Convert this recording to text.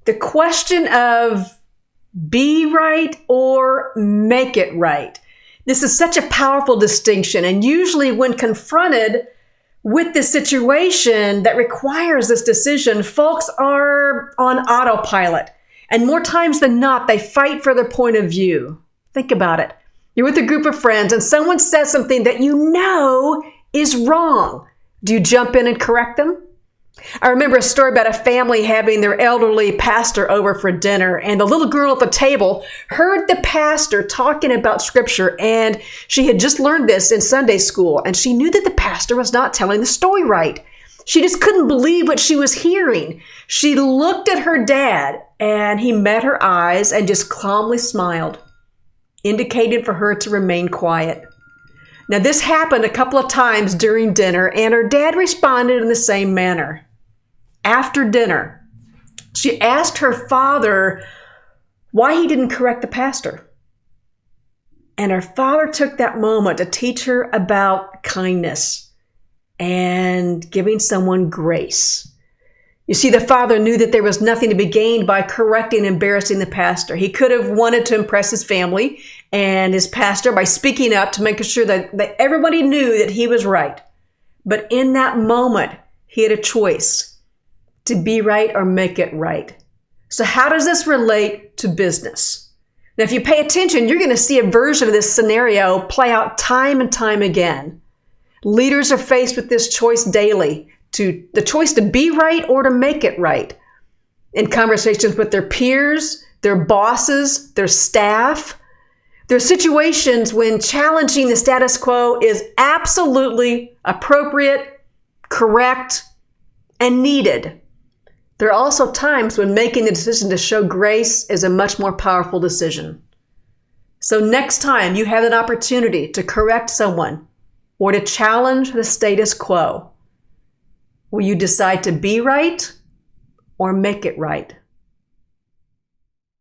The question of be right or make it right. This is such a powerful distinction. And usually when confronted with this situation that requires this decision, folks are on autopilot. And more times than not, they fight for their point of view. Think about it. You're with a group of friends and someone says something that you know is wrong. Do you jump in and correct them? I remember a story about a family having their elderly pastor over for dinner, and the little girl at the table heard the pastor talking about scripture, and she had just learned this in Sunday school, and she knew that the pastor was not telling the story right. She just couldn't believe what she was hearing. She looked at her dad, and he met her eyes and just calmly smiled, indicating for her to remain quiet. Now, this happened a couple of times during dinner, and her dad responded in the same manner. After dinner, she asked her father why he didn't correct the pastor. And her father took that moment to teach her about kindness and giving someone grace. You see, the father knew that there was nothing to be gained by correcting and embarrassing the pastor. He could have wanted to impress his family and his pastor by speaking up to make sure that everybody knew that he was right. But in that moment, he had a choice to be right or make it right. So how does this relate to business? Now, if you pay attention, you're going to see a version of this scenario play out time and time again. Leaders are faced with this choice daily, the choice to be right or to make it right. In conversations with their peers, their bosses, their staff, there are situations when challenging the status quo is absolutely appropriate, correct, and needed. There are also times when making the decision to show grace is a much more powerful decision. So next time you have an opportunity to correct someone or to challenge the status quo, will you decide to be right or make it right?